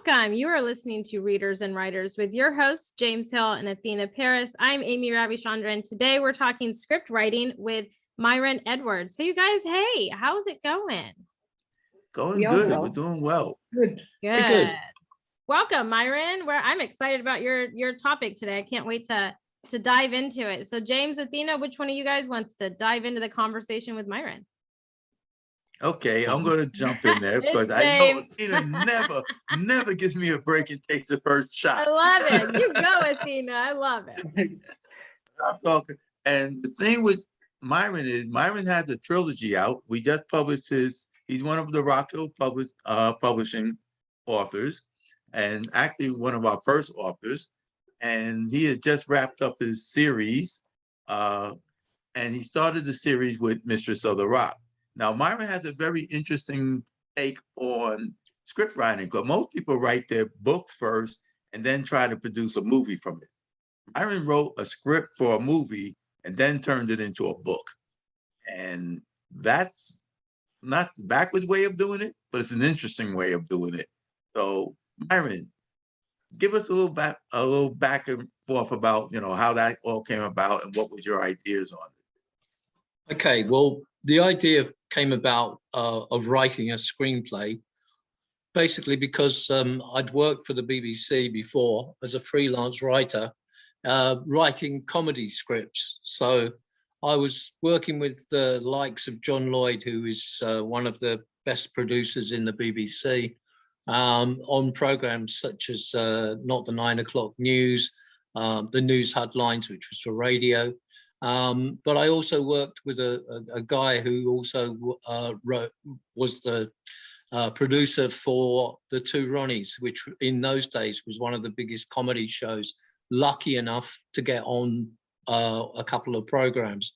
Welcome. You are listening to Readers and Writers with your hosts, James Hill and Athena Paris. I'm Amy Ravichandran. Today we're talking script writing with Myron Edwards. So you guys, hey, how's it going? Going good. Well. We're doing well. Good. Welcome, Myron. I'm excited about your topic today. I can't wait to dive into it. So James, Athena, which one of you guys wants to dive into the conversation with Myron? Okay, I'm going to jump in there because I know Athena never gives me a break and takes the first shot. I love it. You go, Athena. I love it. I'm talking. And the thing with Myron is Myron has a trilogy out. We just published he's one of the Rock Hill publishing authors, and actually one of our first authors. And he had just wrapped up his series, and he started the series with Mistress of the Rock. Now, Myron has a very interesting take on script writing, because most people write their books first and then try to produce a movie from it. Myron wrote a script for a movie and then turned it into a book. And that's not the backwards way of doing it, but it's an interesting way of doing it. So, Myron, give us a little back and forth about, how that all came about and what was your ideas on it. Okay, well, the idea came about of writing a screenplay, basically because I'd worked for the BBC before as a freelance writer, writing comedy scripts. So I was working with the likes of John Lloyd, who is one of the best producers in the BBC, on programs such as Not the 9 O'Clock News, the News Headlines, which was for radio. But I also worked with a guy who also was the producer for The Two Ronnies, which in those days was one of the biggest comedy shows, lucky enough to get on a couple of programs.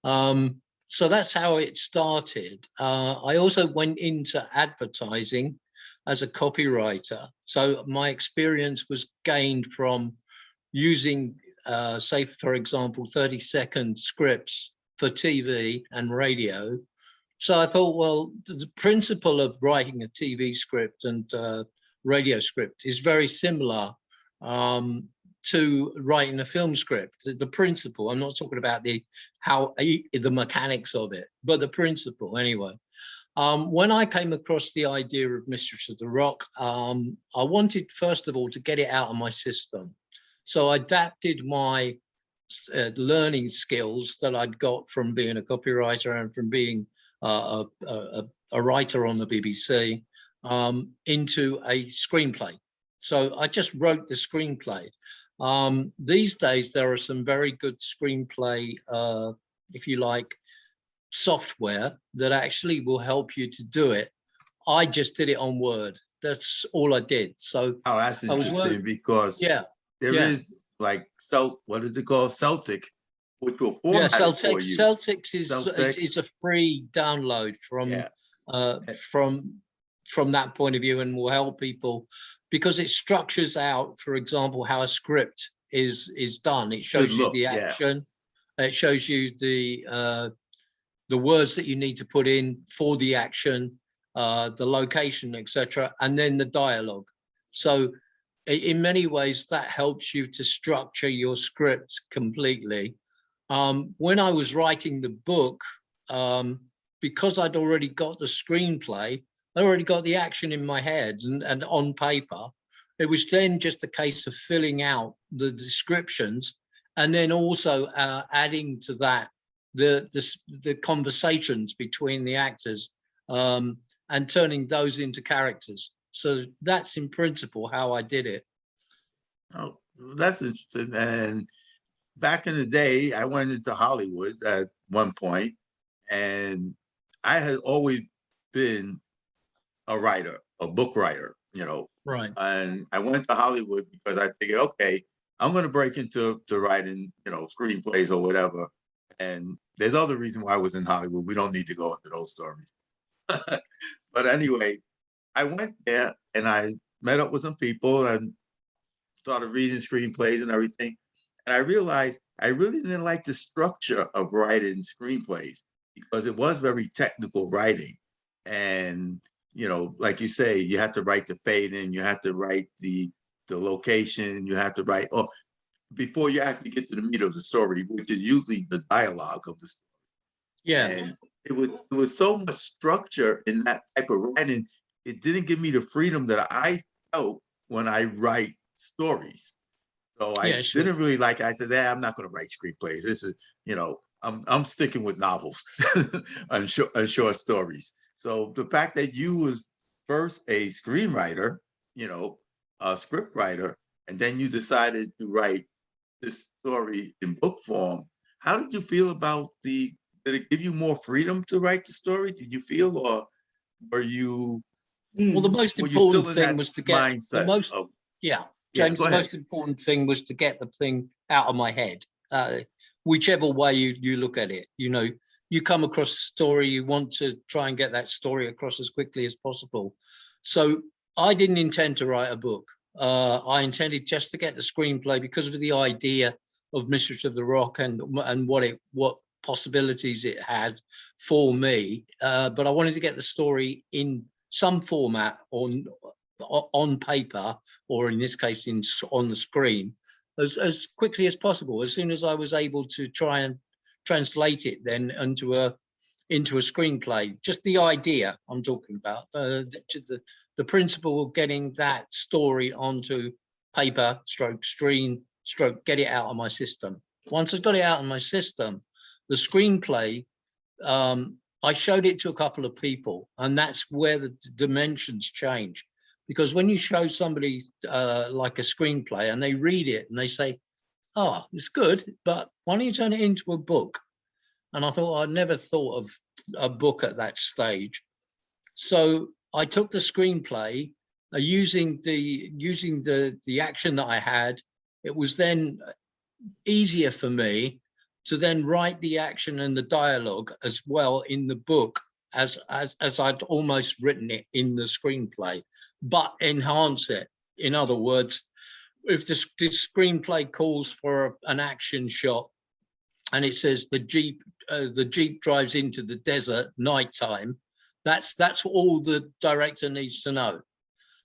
So that's how it started. I also went into advertising as a copywriter. So my experience was gained from using say, for example, 30-second scripts for TV and radio. So I thought, well, the principle of writing a TV script and radio script is very similar to writing a film script. The principle, I'm not talking about the mechanics of it, but the principle anyway. When I came across the idea of Mistress of the Rock, I wanted, first of all, to get it out of my system. So I adapted my learning skills that I'd got from being a copywriter and from being a writer on the BBC into a screenplay. So I just wrote the screenplay. These days, there are some very good screenplay, if you like, software that actually will help you to do it. I just did it on Word. That's all I did. So that's interesting because there is like what is it called? Celtic, which will format it for you. Celtics is a free download from that point of view, and will help people because it structures out, for example, how a script is done. It shows you the action. It shows you the words that you need to put in for the action, the location, etc., and then the dialogue. So in many ways, that helps you to structure your script completely. When I was writing the book, because I'd already got the screenplay, I already got the action in my head and on paper. It was then just a case of filling out the descriptions and then also adding to that the conversations between the actors and turning those into characters. So that's in principle how I did it. Oh, that's interesting. And back in the day, I went into Hollywood at one point, and I had always been a writer, a book writer, Right. And I went to Hollywood because I figured, okay, I'm going to break into writing, screenplays or whatever. And there's other reasons why I was in Hollywood. We don't need to go into those stories. But anyway, I went there and I met up with some people and started reading screenplays and everything. And I realized I really didn't like the structure of writing screenplays because it was very technical writing. And, you know, like you say, you have to write the fade in, you have to write the location, you have to write, or before you actually get to the meat of the story, which is usually the dialogue of the story. Yeah. And it was so much structure in that type of writing. It didn't give me the freedom that I felt when I write stories. So I Sure. didn't really like. I said, I'm not going to write screenplays. This is, you know, I'm sticking with novels and short stories. So the fact that you was first a screenwriter, you know, a script writer, and then you decided to write this story in book form. How did you feel about did it give you more freedom to write the story? Did you feel, or were you, Well, the most were you important still in thing that was to get the mindset most, of, yeah, yeah, James, go the ahead. most important thing was to get the thing out of my head. Whichever way you look at it, you know, you come across a story, you want to try and get that story across as quickly as possible. So I didn't intend to write a book. I intended just to get the screenplay because of the idea of Mistress of the Rock and what possibilities it had for me. But I wanted to get the story in some format on paper, or in this case, on the screen, as quickly as possible. As soon as I was able to try and translate it then into a screenplay, just the idea I'm talking about, the principle of getting that story onto paper, stroke screen, stroke get it out of my system. Once I got it out of my system, the screenplay, I showed it to a couple of people, and that's where the dimensions change. Because when you show somebody like a screenplay and they read it and they say, oh, it's good, but why don't you turn it into a book? And I thought, I'd never thought of a book at that stage. So I took the screenplay, using the action that I had. It was then easier for me to then write the action and the dialogue as well in the book as I'd almost written it in the screenplay, but enhance it. In other words, if the screenplay calls for an action shot and it says the jeep drives into the desert nighttime, that's all the director needs to know.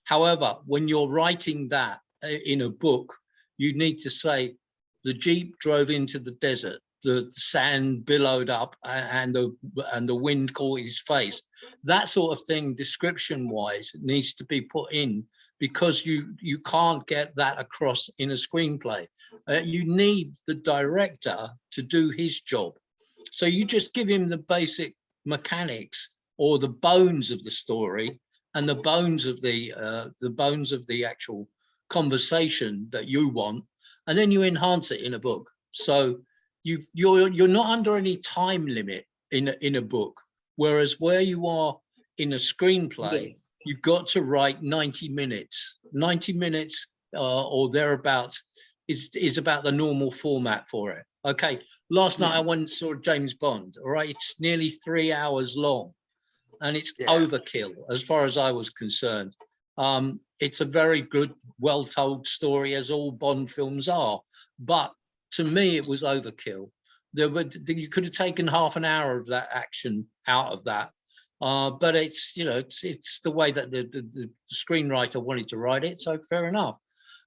However, when you're writing that in a book, you need to say the jeep drove into the desert, the sand billowed up and the wind caught his face. That sort of thing, description wise, needs to be put in, because you can't get that across in a screenplay. You need the director to do his job. So you just give him the basic mechanics or the bones of the story and the bones of the actual conversation that you want, and then you enhance it in a book. So you're not under any time limit in a book, whereas where you are in a screenplay, yes, you've got to write 90 minutes. 90 minutes or thereabouts is about the normal format for it. Okay, last night I went and saw James Bond. All right, it's nearly 3 hours long, and it's overkill as far as I was concerned. It's a very good, well-told story, as all Bond films are, but to me, it was overkill. You could have taken half an hour of that action out of that, but it's, you know, it's the way that the screenwriter wanted to write it, so fair enough.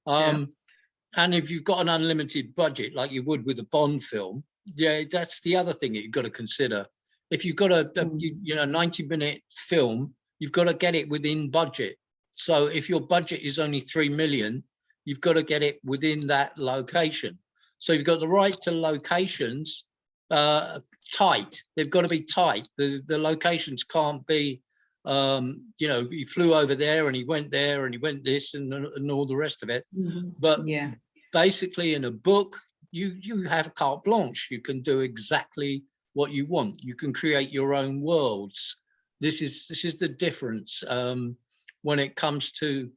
And if you've got an unlimited budget, like you would with a Bond film, yeah, that's the other thing that you've got to consider. If you've got a 90-minute film, you've got to get it within budget. So if your budget is only 3 million, you've got to get it within that location. So you've got the right to locations tight. They've got to be tight. The locations can't be, you know, he flew over there and he went there and he went this and all the rest of it. But basically in a book, you have carte blanche. You can do exactly what you want. You can create your own worlds. This is the difference when it comes to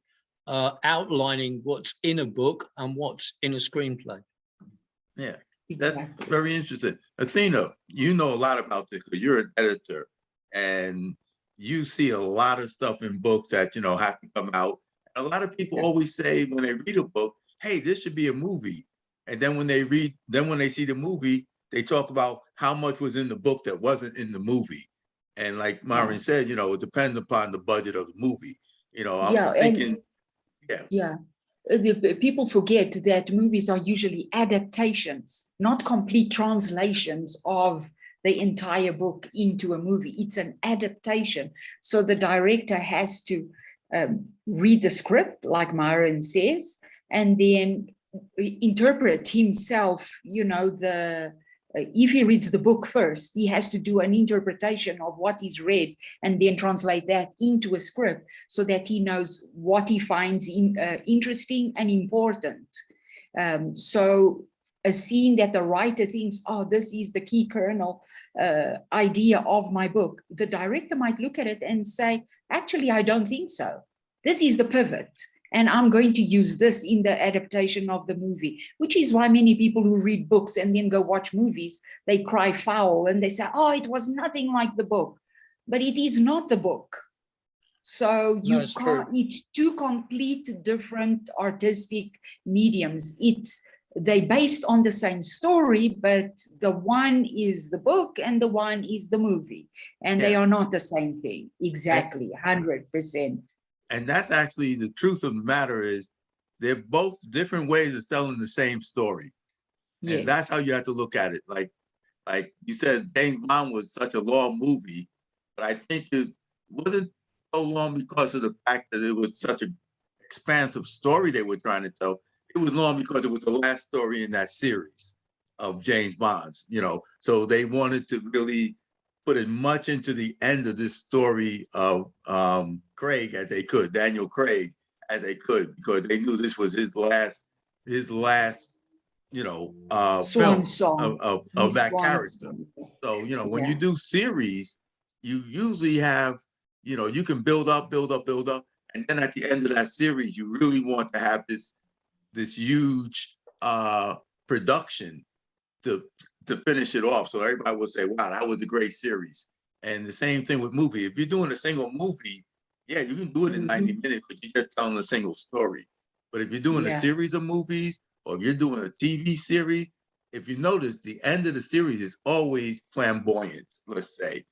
outlining what's in a book and what's in a screenplay. Yeah, that's very interesting. Athena, you know a lot about this because you're an editor and you see a lot of stuff in books that, you know, have to come out. A lot of people always say when they read a book, hey, this should be a movie. And then when they see the movie, they talk about how much was in the book that wasn't in the movie. And like Myron said, it depends upon the budget of the movie. I'm Yeah, thinking, yeah. People forget that movies are usually adaptations, not complete translations of the entire book into a movie. It's an adaptation. So the director has to read the script, like Myron says, and then interpret himself, if he reads the book first, he has to do an interpretation of what he's read and then translate that into a script so that he knows what he finds interesting and important. So a scene that the writer thinks, oh, this is the key kernel idea of my book, the director might look at it and say, actually, I don't think so. This is the pivot. And I'm going to use this in the adaptation of the movie, which is why many people who read books and then go watch movies, they cry foul and they say, oh, it was nothing like the book. But it is not the book. So you can't, it's two complete different artistic mediums. They based on the same story, but the one is the book and the one is the movie. And they are not the same thing. Exactly, 100%. And that's actually the truth of the matter is they're both different ways of telling the same story. And that's how you have to look at it. Like you said, James Bond was such a long movie, but I think it wasn't so long because of the fact that it was such an expansive story they were trying to tell. It was long because it was the last story in that series of James Bond's, so they wanted to really put as much into the end of this story of Craig as they could, Daniel Craig as they could, because they knew this was his last film of that character. So, when you do series, you usually have, you can build up, and then at the end of that series, you really want to have this huge production to finish it off. So everybody will say, wow, that was a great series. And the same thing with movie. If you're doing a single movie, yeah, you can do it in 90 minutes because you're just telling a single story. But if you're doing a series of movies, or if you're doing a TV series, if you notice, the end of the series is always flamboyant, let's say,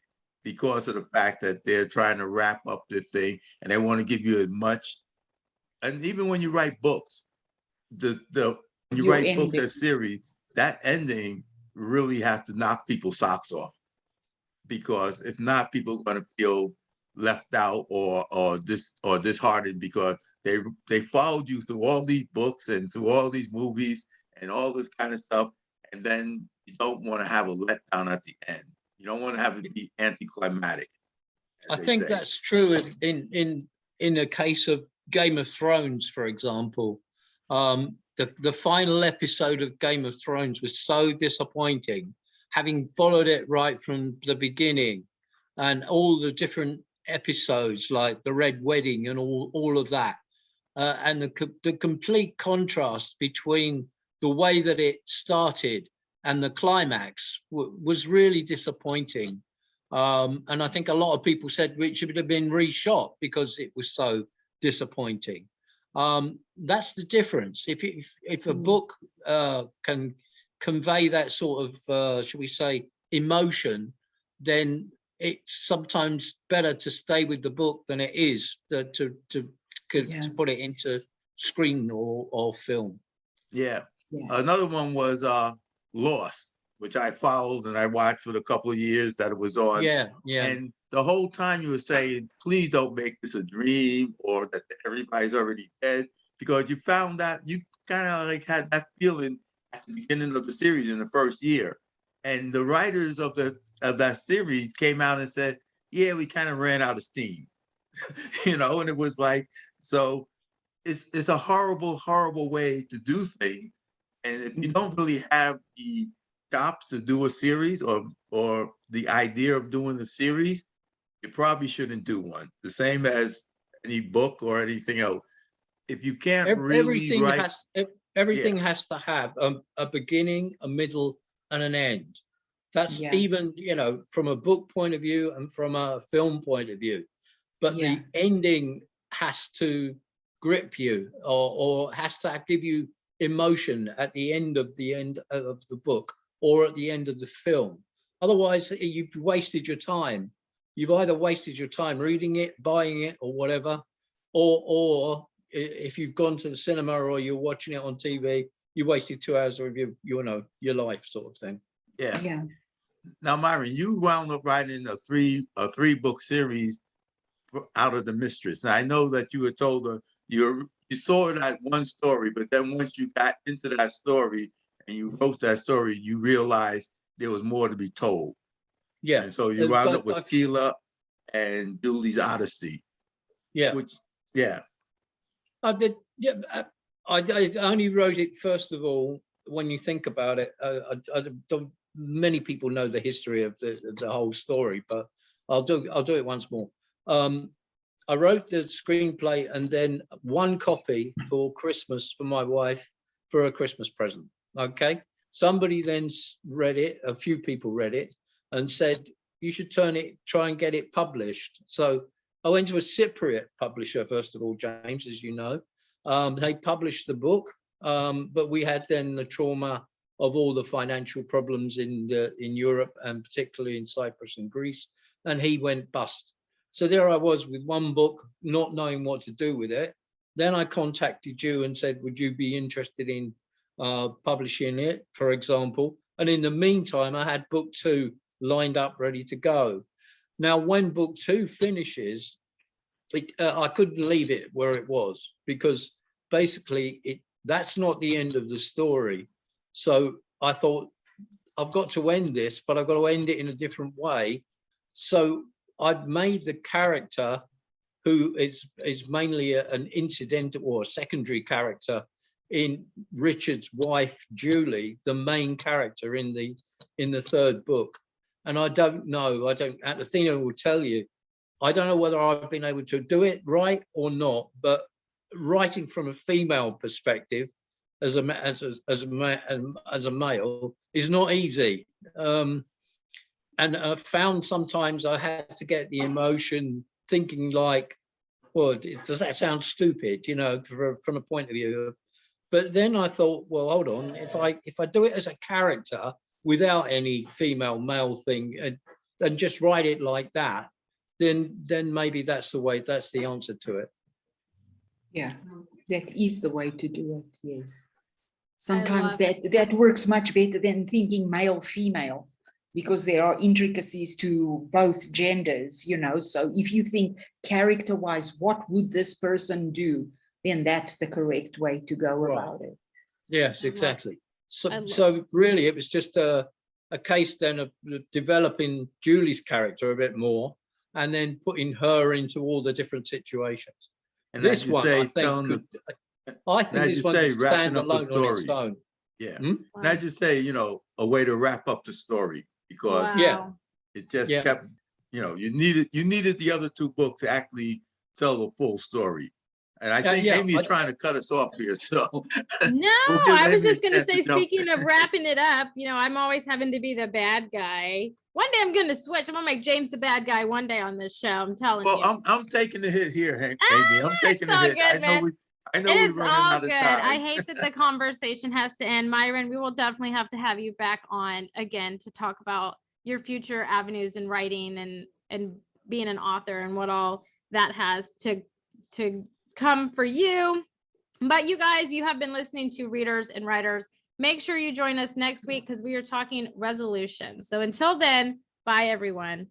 because of the fact that they're trying to wrap up the thing and they want to give you as much. And even when you write books, when you write books as series, that ending really has to knock people's socks off, because if not, people are going to feel left out or disheartened because they followed you through all these books and through all these movies and all this kind of stuff, and then you don't want to have a letdown at the end. You don't want to have it be anticlimactic. I think that's true in the case of Game of Thrones, for example. The final episode of Game of Thrones was so disappointing, having followed it right from the beginning, and all the different episodes like the Red Wedding and all of that, and the complete contrast between the way that it started and the climax was really disappointing. And I think a lot of people said it should have been reshot because it was so disappointing. That's the difference. If a book can convey that sort of, should we say, emotion, then it's sometimes better to stay with the book than it is to put it into screen or film. Yeah. Another one was Lost, which I followed and I watched for the couple of years that it was on. Yeah. And the whole time you were saying, please don't make this a dream or that everybody's already dead, because you found that you kind of like had that feeling at the beginning of the series in the first year. And the writers of that series came out and said, yeah, we kind of ran out of steam, and it was like, so it's a horrible, horrible way to do things. And if you don't really have the chops to do a series or the idea of doing a series, you probably shouldn't do one. The same as any book or anything else. If you can't really write, everything has to have a beginning, a middle, and an end. That's even, from a book point of view and from a film point of view. But the ending has to grip you or has to give you emotion at the end of the book or at the end of the film. Otherwise, you've wasted your time. you've either wasted your time reading it, buying it, or whatever, or if you've gone to the cinema or you're watching it on TV, you wasted 2 hours of your life, sort of thing. Yeah. Yeah. Now, Myron, you wound up writing a three book series out of The Mistress. Now, I know that you were told you saw it at one story, but then once you got into that story and you wrote that story, you realized there was more to be told. Yeah. And so you wound up with Skeela and Julie's Odyssey. Yeah. Which, yeah. I only wrote it, first of all, when you think about it. I don't, many people know the history of the whole story, but I'll do it once more. I wrote the screenplay and then one copy for Christmas for my wife for a Christmas present. Okay. Somebody then read it, a few people read it and said, you should try and get it published. So I went to a Cypriot publisher, first of all, James, as you know. They published the book, but we had then the trauma of all the financial problems in Europe, and particularly in Cyprus and Greece, and he went bust. So there I was with one book, not knowing what to do with it. Then I contacted you and said, would you be interested in publishing it, for example? And in the meantime, I had book 2 lined up, ready to go. Now, when book 2 finishes, I couldn't leave it where it was, because basically that's not the end of the story. So I thought, I've got to end this, but I've got to end it in a different way. So I've made the character, who is mainly an incidental or a secondary character in Richard's wife, Julie, the main character in the 3rd book. And I don't know, Athena will tell you, I don't know whether I've been able to do it right or not, but writing from a female perspective as a male is not easy. And I found sometimes I had to get the emotion thinking like, well, does that sound stupid, from a point of view? But then I thought, well, hold on, if I do it as a character without any female male thing and just write it like that, then maybe that's the answer to it. Yeah, that is the way to do it. Yes. Sometimes that works much better than thinking male, female, because there are intricacies to both genders, So if you think character-wise, what would this person do? Then that's the correct way to go about it. Yes, exactly. So really, it was just a case then of developing Julie's character a bit more, and then putting her into all the different situations. And this one, I think this one could stand alone on its own. Yeah. Wow. And as you say, a way to wrap up the story, because it just kept, you needed the other 2 books to actually tell the full story. And I think Amy is trying to cut us off here. So no, I was just going to say, speaking of wrapping it up, I'm always having to be the bad guy. One day I'm going to switch. I'm going to make James the bad guy one day on this show. I'm telling you. Well, I'm taking the hit here, Amy. I'm taking the hit. Good, I know we're running out of time. I hate that the conversation has to end. Myron, we will definitely have to have you back on again to talk about your future avenues in writing and being an author and what all that has to come for you. But you guys, you have been listening to Readers and Writers. Make sure you join us next week because we are talking resolutions. So until then, bye everyone.